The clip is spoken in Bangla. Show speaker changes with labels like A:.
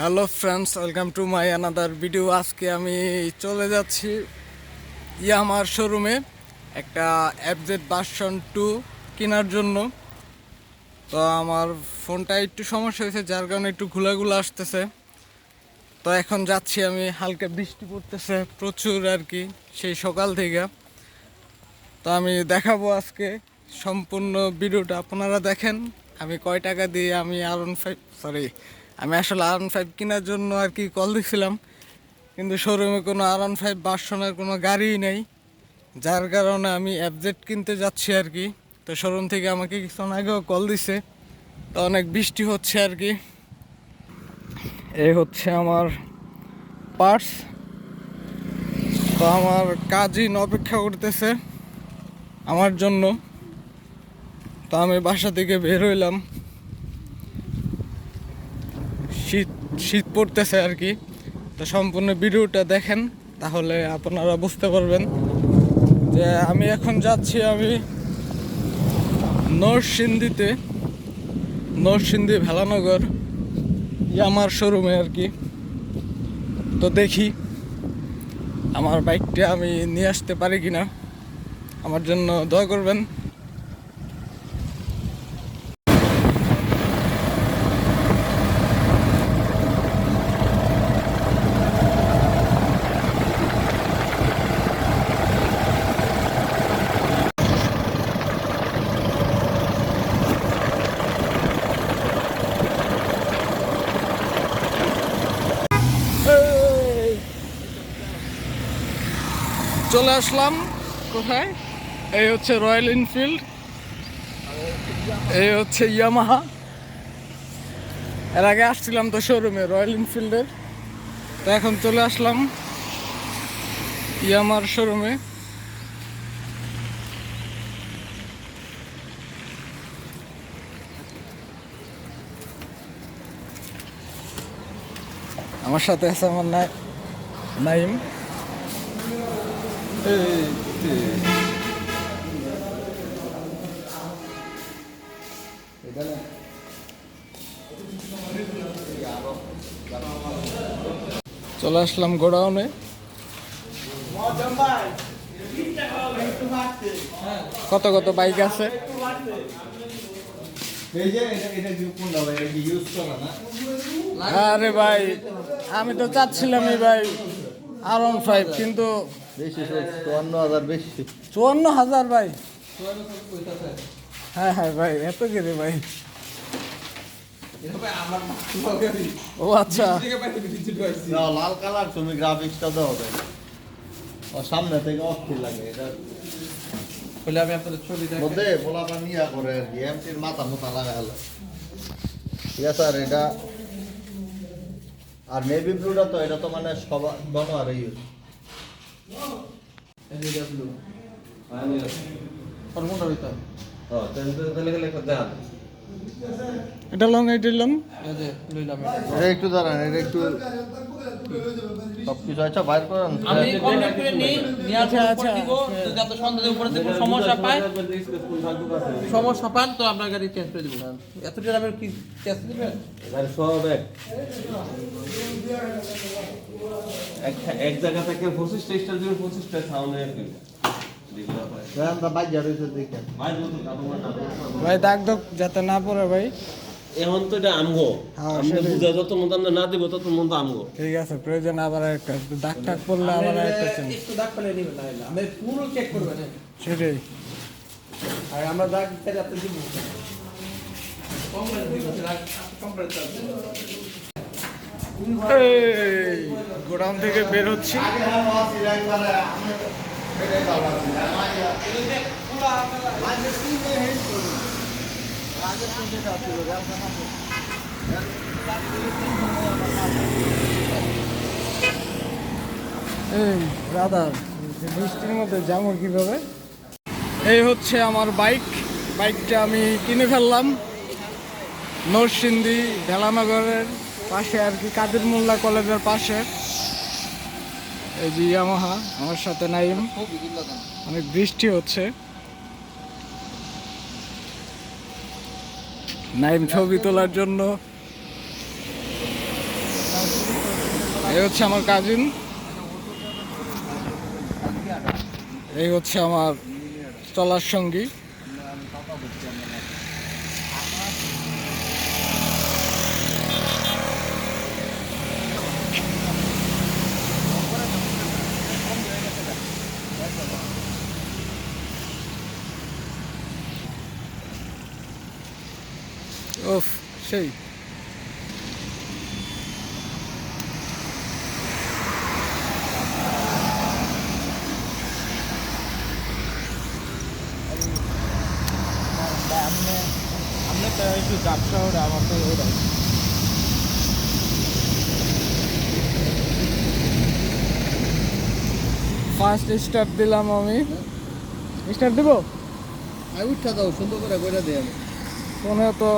A: Hello friends, welcome to my another video. আজকে আমি চলে যাচ্ছি ইয়ামার শোরুমে একটা এফজেড ভার্সন 2 কেনার জন্য। তো আমার ফোনটা একটু সমস্যা হয়েছে, যার কারণে একটু ঘোলাগুলো আসতেছে। তো এখন যাচ্ছি আমি, হালকা বৃষ্টি পড়তেছে প্রচুর আর কি, সেই সকাল থেকে। তো আমি দেখাবো আজকে সম্পূর্ণ ভিডিওটা, আপনারা দেখেন আমি কয় টাকা দিয়ে আমি আমি আসলে R15 কেনার জন্য আর কি কল দিছিলাম, কিন্তু শোরুমে কোনো R15 ভার্সনের কোনো গাড়িই নেই, যার কারণে আমি এফজেড কিনতে যাচ্ছি আর কি। তো শোরুম থেকে আমাকে কিছুক্ষণ আগেও কল দিছে। তো অনেক বৃষ্টি হচ্ছে আর কি। এই হচ্ছে আমার পার্স। তো আমার কাজিন অপেক্ষা করতেছে আমার জন্য। তো আমি বাসা থেকে বের হইলাম, শীত শীত পড়তেছে আর কি। তো সম্পূর্ণ ভিডিওটা দেখেন, তাহলে আপনারা বুঝতে পারবেন যে আমি এখন যাচ্ছি আমি নরসিংদী ভেলানগর ইয়ামার শোরুমে আর কি। তো দেখি আমার বাইকটা আমি নিয়ে আসতে পারি কিনা, আমার জন্য দোয়া করবেন। চলে আসলাম কোথায়, এই হচ্ছে রয়্যাল এনফিল্ড, এই হচ্ছে ইয়ামাহা। এর আগে আসছিলাম তো শোরুমে রয়্যাল এনফিল্ডের। তো এখন চলে আসলাম ইয়ামার শোরুমে। আমার সাথে আছে আমার নাইম। চলে আসলাম গোডাউনে। কত কত বাইক আছে। আরে ভাই, আমি তো চাচ্ছিলামই ভাই R15, কিন্তু
B: 54,000 বেশি।
A: 54,000 ভাই। হ্যাঁ হ্যাঁ ভাই, এত কেটে ভাই। ও আচ্ছা,
B: লাল কালার, তুমি গ্রাফিক্সটা দাও হবে ও সামনে থেকে অস্থির লাগে এটা।
C: বলে আমি আপনাদের ছবি দেখাই।
B: মধ্যে পোলাপা নিয়া করে আর কি, এমটির মাথা মোথা লাগা হলো। ঠিক আছে, আর এটা আর নেভি ব্লুটা তো এটা তো মানে সবার আর ইউজ।
C: এই যে ব্লু আর কোনটা হইতা?
B: হ্যাঁ, তাহলে লেখা দেন।
A: এটা লং, এটা লং।
C: এই যে লইলাম
B: এটা একটু দাঁড়ান, এটা একটু সবকিছু আচ্ছা বাইর করেন।
C: আমি কমপ্লিট করে নেই, নিয়ে
A: আচ্ছা, আচ্ছা।
C: দিব যাতে সন্ধ্যার উপরে থেকে সমস্যা পায়, সমস্যা পান তো আপনার গাড়ি চেঞ্জ করে দিব। এতটা আমি কি চেঞ্জ দিবেন?
B: গাড়ি সব
D: এক জায়গা থেকে 25টা স্টার দিবে, 25টা সাউন্ড এর দিবে।
B: বাইক যাবে দেখেন।
A: ভাই দাগ দাগ যাতে না পড়ে ভাই।
D: এখন তো এটা আমগো,
A: হ্যাঁ,
D: আমরা
A: সেটাই।
D: বুঝা যত মত আমরা না দিব তত মত আমগো।
A: ঠিক আছে, প্রয়োজন আবার একটা দাগ টাগ পড়লে আবার একটা চেঞ্জ।
C: একটু দাগ ফেলে নেবেন না, আমি পুরো চেক করবেন।
A: সেটাই।
C: আর আমরা দাগ ফেলে আপনি দিব কমপ্লিট দিব, দাগ কমপ্লিট করবেন।
A: এই গোডাউন থেকে বের হচ্ছি। এই ব্রাদার, বৃষ্টির মধ্যে যাবো কিভাবে? এই হচ্ছে আমার বাইকটা আমি কিনে ফেললাম নরসিংদী ভেলানগরের পাশে আর কি, কাদের মোল্লা কলেজের পাশে। এই যে ইয়ামাহা, আমার সাথে নাইম। অনেক বৃষ্টি হচ্ছে, নাইম ছবি তোলার জন্য এই হচ্ছে আমার কাজিন, এই হচ্ছে আমার চলার সঙ্গী। ওফ সেই
C: একটু ব্যবসা ওটা আমার তো ওটা
A: ফার্স্ট স্টার্ট দিলাম আমি। স্টার্ট দেবো
B: উঠা দাও সুন্দর করে কইরা দিই আমি।
A: ফোনে তো